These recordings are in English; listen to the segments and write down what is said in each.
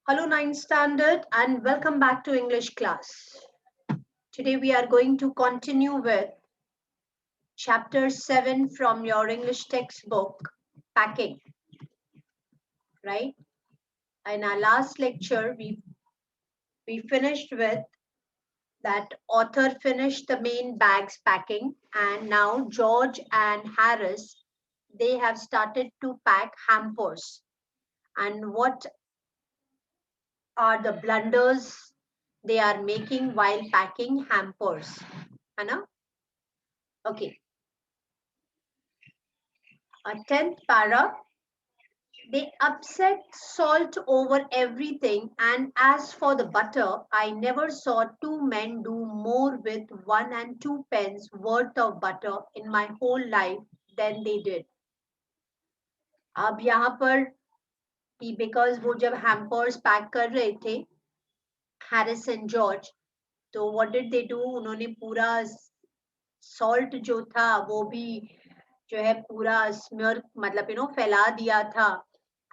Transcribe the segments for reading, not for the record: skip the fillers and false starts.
Hello, 9th Standard, and welcome back to English class. Today we are going to continue with chapter 7 from your English textbook, Packing, right? In our last lecture, we finished with that author finished the main bags packing, and now George and Harris, they have started to pack hampers. And what are the blunders they are making while packing hampers? Anna? Okay, a 10th para. They upset salt over everything, and as for the butter, I never saw two men do more with 1 and 2 pence worth of butter in my whole life than they did. अब यहाँ पर कि because वो जब hampers pack कर रहे थे Harris and George, तो what did they do? उन्होंने पूरा सॉल्ट जो था वो भी जो है पूरा स्मर मतलब फैला दिया था.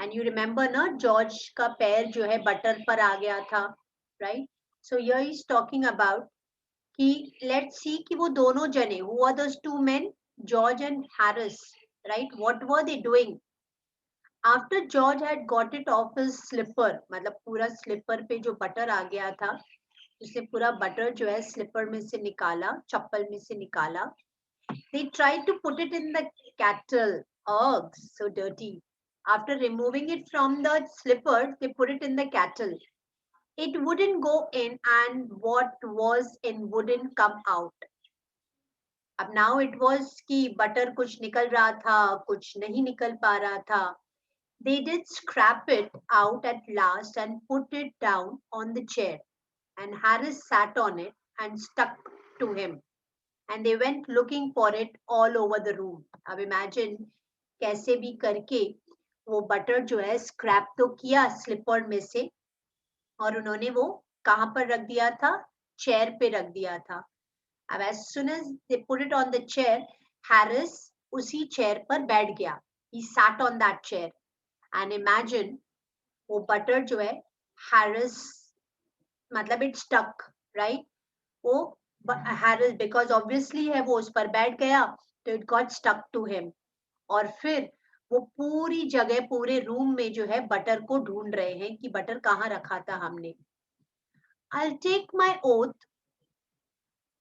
एंड यू रिमेम्बर ना जॉर्ज का पैर जो है बटर पर आ गया था, right? So here is talking about कि लेट्स सी कि वो दोनों जने who are those two men, George and Harris, right? What were they doing after George had got it off his slipper, मतलब पूरा स्लीपर पे जो बटर आ गया था, उसने पूरा बटर जो है स्लीपर में से निकाला, चप्पल में से निकाला. They tried to put it in the kettle. Ugh, so dirty. After removing it from the slipper, they put it in the kettle. It wouldn't go in, and what was in wouldn't come out. अब now it was कि butter कुछ निकल रहा था, कुछ नहीं निकल पा रहा था. They did scrap it out at last and put it down on the chair, and Harris sat on it and stuck to him. And they went looking for it all over the room. अब imagine कैसे भी करके वो butter जो है scrap तो किया sleeper में से, और उन्होंने वो कहाँ पर रख दिया था? चेयर पे रख दिया था. अब as soon as they put it on the chair, Harris उसी चेयर पर बैठ गया. He sat on that chair. And imagine वो बटर जो है Harris मतलब it stuck, right? वो Harris because obviously है वो उस पर बैठ गया, तो it got stuck to him. और फिर वो पूरी जगह पूरे रूम में जो है बटर को ढूंढ रहे हैं कि बटर कहाँ रखा था हमने. I'll take my oath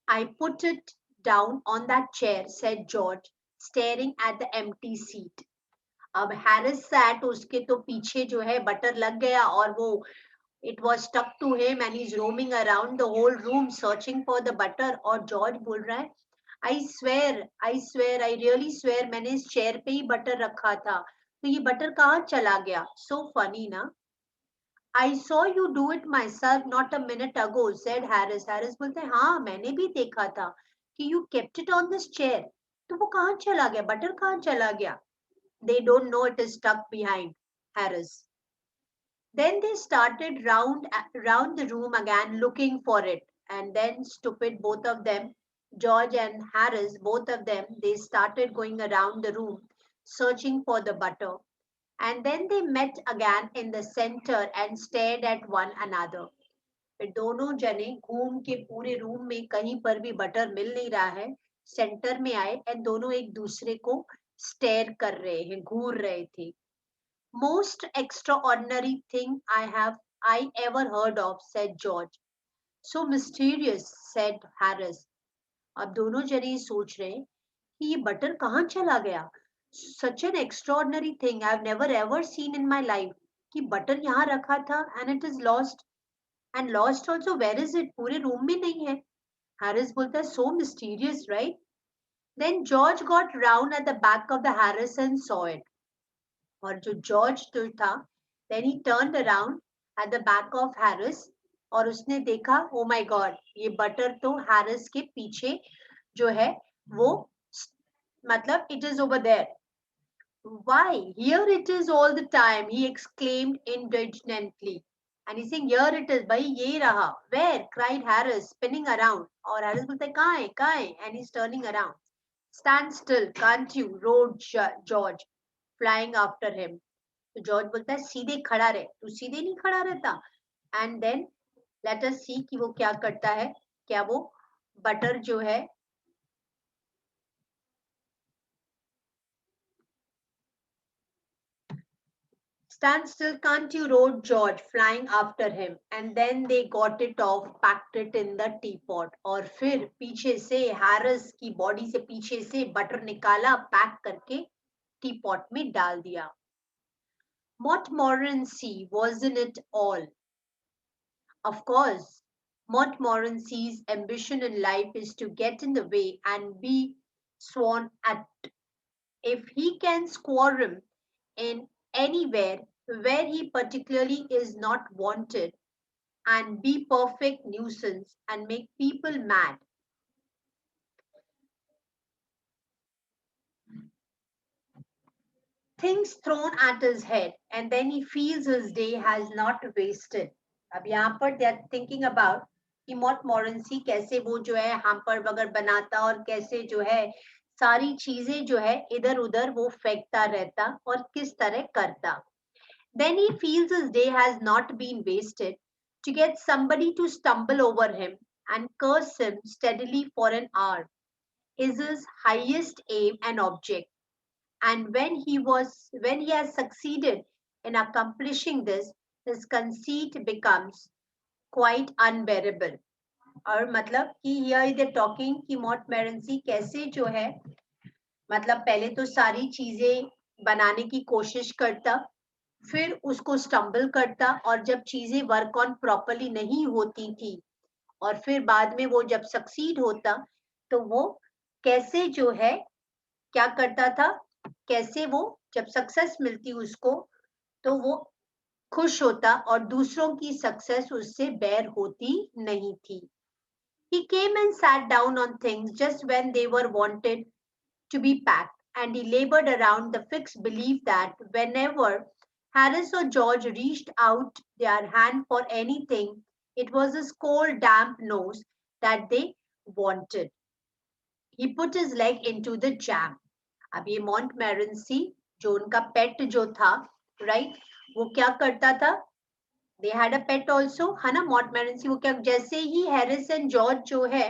I put it down on that chair, said George, staring at the empty seat. अब हैरिस सैट, उसके तो पीछे जो है बटर लग गया और वो it was stuck to him and he's roaming around the whole room searching for the butter. और जॉर्ज बोल रहा है I really swear मैंने इस चेयर पे ही बटर रखा था, तो ये बटर कहाँ चला गया? So funny ना. I saw you do it myself not a minute ago, said Harris. Harris बोलते हैं हाँ मैंने भी देखा था कि you kept it on this chair. तो वो कहाँ चला गया? बटर कहाँ चला गया? They don't know it is stuck behind Harris. Then they started round the room again looking for it. And then stupid both of them, George and Harris, both of them, they started going around the room searching for the butter. And then they met again in the center and stared at one another. फिर दोनों जने घूम के पूरे room में कहीं पर भी बटर मिल नहीं रहा है, सेंटर में आए और दोनों एक दूसरे को स्टेयर कर रहे हैं, घूर रहे थे. Most extraordinary thing I ever heard of, said George. So mysterious, said Harris. अब दोनों जने ये सोच रहे हैं कि ये बटर कहाँ चला गया. Such an extraordinary thing I've never ever seen in my life. कि बटर यहाँ रखा था and it is lost. And lost also, where is it? पूरे रूम में नहीं है. Harris बोलता है so mysterious, right? Then George got round at the back of the Harris and saw it. और जो जॉर्ज जो था, then he turned around at the back of Harris और उसने देखा oh my god, ये बटर तो हैरिस के पीछे जो है वो मतलब it is over there. Why, here it is all the time, he exclaimed indignantly. And he's saying here it is, भाई ये रहा. Where? Cried Harris, spinning around. और हैरिस बोलता है कहाँ है? And he's turning around. Stand still, can't you? Roared George, flying after him. तो George बोलता है सीधे खड़ा रहे, तू सीधे नहीं खड़ा रहता। एंड देन लेट अस सी कि वो क्या करता है, क्या वो बटर जो है stand still, can't you, roared George, flying after him. And then they got it off, packed it in the teapot. और फिर पीछे से हैरिस की बॉडी से पीछे से बटर निकाला, पैक करके टीपॉट में डाल दिया. Montmorency wasn't it all? Of course, Montmorency's ambition in life is to get in the way and be sworn at. If he can squirm in anywhere where he particularly is not wanted and be perfect nuisance and make people mad. Things thrown at his head and then he feels his day has not wasted. अब यहाँ पर they are thinking about कि Montmorency कैसे वो जो है hamper वगैरह बनाता और कैसे जो है सारी चीजें जो है इधर उधर वो फेंकता रहता और किस तरह करता. Then he feels his day has not been wasted to get somebody to stumble over him and curse him steadily for an hour is his highest aim and object. And when he has succeeded in accomplishing this, his conceit becomes quite unbearable. और मतलब कि here they talking कि Montmorency कैसे जो है मतलब पहले तो सारी चीजें बनाने की कोशिश करता, फिर उसको स्टम्बल करता और जब चीजें वर्क ऑन प्रॉपरली नहीं होती थी और फिर बाद में वो जब सक्सीड होता तो वो कैसे जो है क्या करता था, कैसे वो जब सक्सेस मिलती उसको तो वो खुश होता और दूसरों की सक्सेस उससे बैर होती नहीं थी. He came and sat down on things just when they were wanted to be packed, and he labored around the fixed belief that whenever Harris or George reached out their hand for anything, it was his cold, damp nose that they wanted. He put his leg into the jam. अब ये Montmorency जो उनका पेट जो था, right, वो क्या करता था, they had a pet also, है ना. Montmorency वो क्या, जैसे ही हैरिस एंड जॉर्ज जो है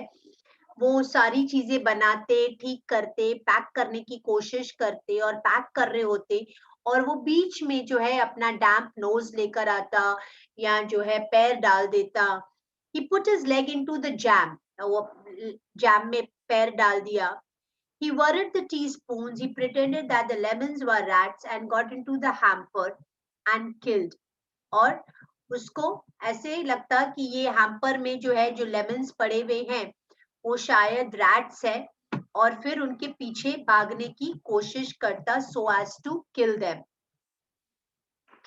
वो सारी चीजें बनाते, ठीक करते, पैक करने की कोशिश करते और पैक कर रहे होते और वो बीच में जो है अपना डैम्प नोज लेकर आता या जो है पैर डाल देता. He put his leg into the jam. वो जैम में पैर डाल दिया. He worried the teaspoons. He pretended that the lemons were rats and got into the hamper and killed. और उसको ऐसे लगता कि ये हैम्पर में जो है जो लेमन्स पड़े हुए हैं वो शायद रैट्स है और फिर उनके पीछे भागने की कोशिश करता so as to kill them.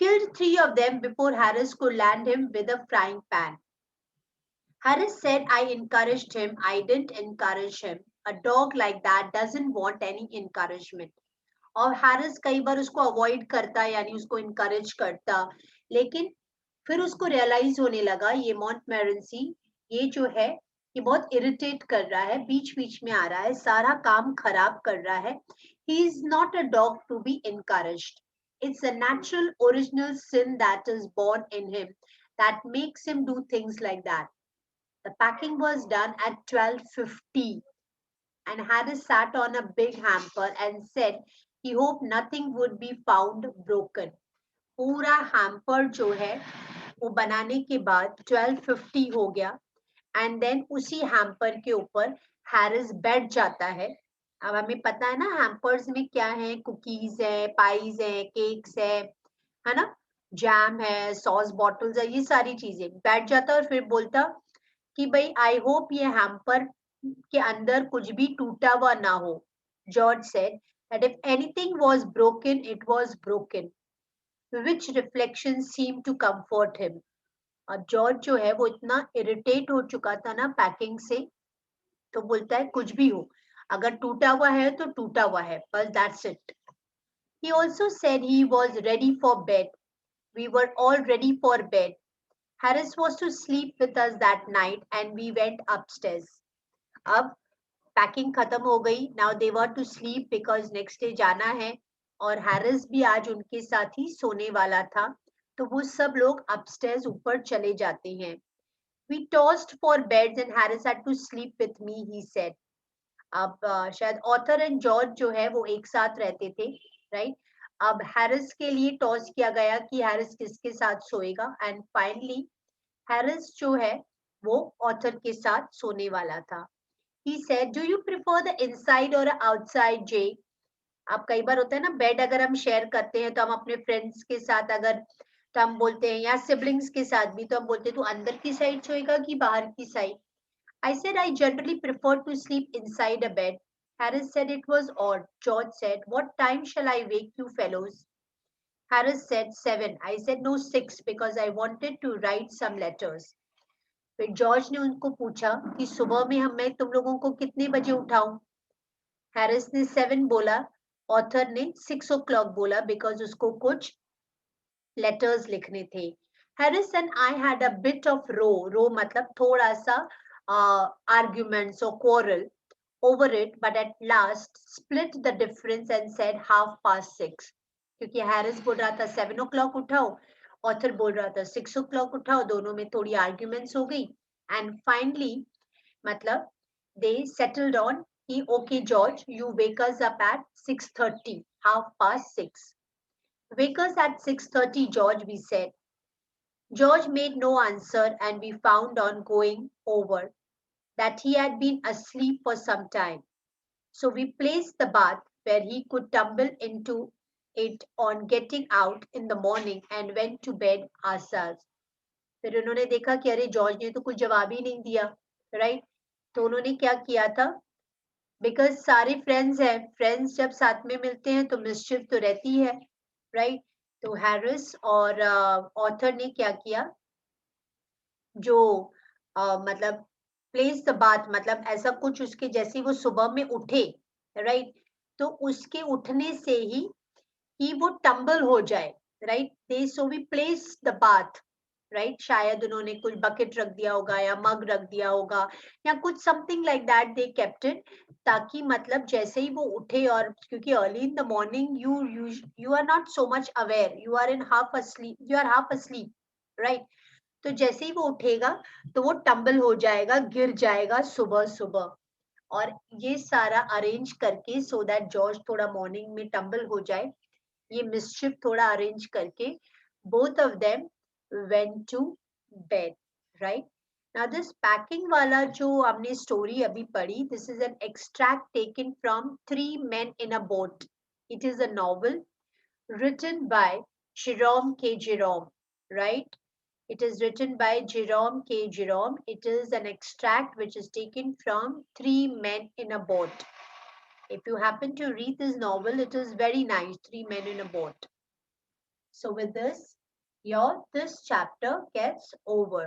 Killed 3 of them before Harris could land him with a frying pan. Harris said, I encouraged him. I didn't encourage him. A dog like that doesn't want any encouragement. और Harris कई बार उसको avoid करता यानी उसको encourage करता, लेकिन फिर उसको रियलाइज होने लगा ये मॉन्टमेरेंसी ये जो है ये बहुत इरिटेट कर रहा है, बीच बीच में आ रहा है, सारा काम खराब कर रहा है. He is not a dog to be encouraged. It's a natural original sin that is born in him that makes him do things like that. The packing was done at 12:50 and Harris sat on a big hamper and said he hoped nothing would be found broken. पूरा hamper जो है वो बनाने के बाद 12:50 हो गया and then उसी hamper के ऊपर हैरिस बैठ जाता है. अब हमें पता है ना हैम्पर्स में क्या है, कुकीज है, पाइज है, केक्स है ना, जैम है, सॉस बॉटल्स है, ये सारी चीजें बैठ जाता और फिर बोलता कि भाई आई होप ये हैम्पर के अंदर कुछ भी टूटा हुआ ना हो. George said that if anything was broken it was broken, which reflection seemed to comfort him. और जॉर्ज जो है वो इतना इरिटेट हो चुका था ना पैकिंग से, तो बोलता है कुछ भी हो, अगर टूटा हुआ है तो टूटा हुआ है, बस that's it. He also said he was ready for bed. We were all ready for bed. Harris was to sleep with us that night and we went upstairs. अब पैकिंग खत्म हो गई, now they were to sleep because next day जाना है और Harris भी आज उनके साथ ही सोने वाला था, तो वो सब लोग अपस्टेयर्स ऊपर चले जाते हैं. We tossed for beds and Harris had to sleep with me, he said. अब शायद ऑथर एंड जॉर्ज जो है वो एक साथ रहते थे, राइट. अब हैरिस के लिए टॉस किया गया कि हैरिस किसके साथ सोएगा, एंड फाइनली हैरिस जो है वो ऑथर के साथ सोने वाला था. He said, "Do you prefer the inside or outside, Jay?" अब कई बार होता है ना, बेड अगर हम शेयर करते हैं तो हम अपने फ्रेंड्स के साथ अगर, तो हम बोलते हैं, या सिबलिंग्स के साथ भी, तो हम बोलते हैं तू अंदर की साइड सोएगा कि बाहर की side. I said I generally prefer to sleep inside a bed. Harris said it was odd. George said, "What time shall I wake you fellows?" Harris said 7. I said no 6 because I wanted to write some letters. फिर George ने उनको पूछा कि सुबह में मैं तुम लोगों को कितने बजे उठाऊं. हैरिस ने 7 बोला, ऑथर ने 6 o'clock बोला बिकॉज उसको कुछ लेटर्स लिखने थे. Harris and I had a bit of row मतलब थोड़ा सा आर्ग्यूमेंट्स और quarrel over it, but at last split the difference and said 6:30. क्योंकि हैरिस बोल रहा था 7 o'clock उठाओ, ऑथर बोल रहा था 6 o'clock उठाओ, दोनों में थोड़ी आर्ग्यूमेंट्स हो गई. एंड फाइनली मतलब they settled on कि okay George, you wake us up at 6:30, 6:30. Wake us at 6:30, George, we said. George made no answer, and we found on going over that he had been asleep for some time. So we placed the bath where he could tumble into it on getting out in the morning and went to bed ourselves. फिर उन्होंने देखा कि अरे George ने तो कुछ जवाब ही नहीं दिया, राइट. तो उन्होंने क्या किया था, बिकॉज सारे फ्रेंड्स हैं, फ्रेंड्स जब साथ में मिलते हैं तो मिसचिफ तो रहती है, राइट. तो हैरिस और ऑथर ने क्या किया, जो मतलब प्लेस द बात मतलब ऐसा कुछ उसके जैसे वो सुबह में उठे, राइट, तो उसके उठने से ही वो टंबल हो जाए, right. They so we place the bath, right. शायद उन्होंने कुछ बकेट रख दिया होगा या मग रख दिया होगा या कुछ something like that they kept it, ताकि मतलब जैसे ही वो उठे, और क्योंकि early in the morning you are not so much aware, you are in half asleep, you are half asleep, right. तो जैसे ही वो उठेगा तो वो टंबल हो जाएगा, गिर जाएगा सुबह सुबह. और ये सारा अरेंज करके सो दैट जॉर्ज थोड़ा मॉर्निंग में टंबल हो जाए, ये मिसचिफ थोड़ा अरेंज करके both of them went to bed, right. Now this packing वाला जो हमने स्टोरी अभी पढ़ी, this is an extract taken from three men in a boat. इट इज अ novel written by Jerome K. Jerome, right? It is written by Jerome K. Jerome. It is an extract which is taken from Three Men in a Boat. If you happen to read this novel, it is very nice, Three Men in a Boat. So with this, this chapter gets over.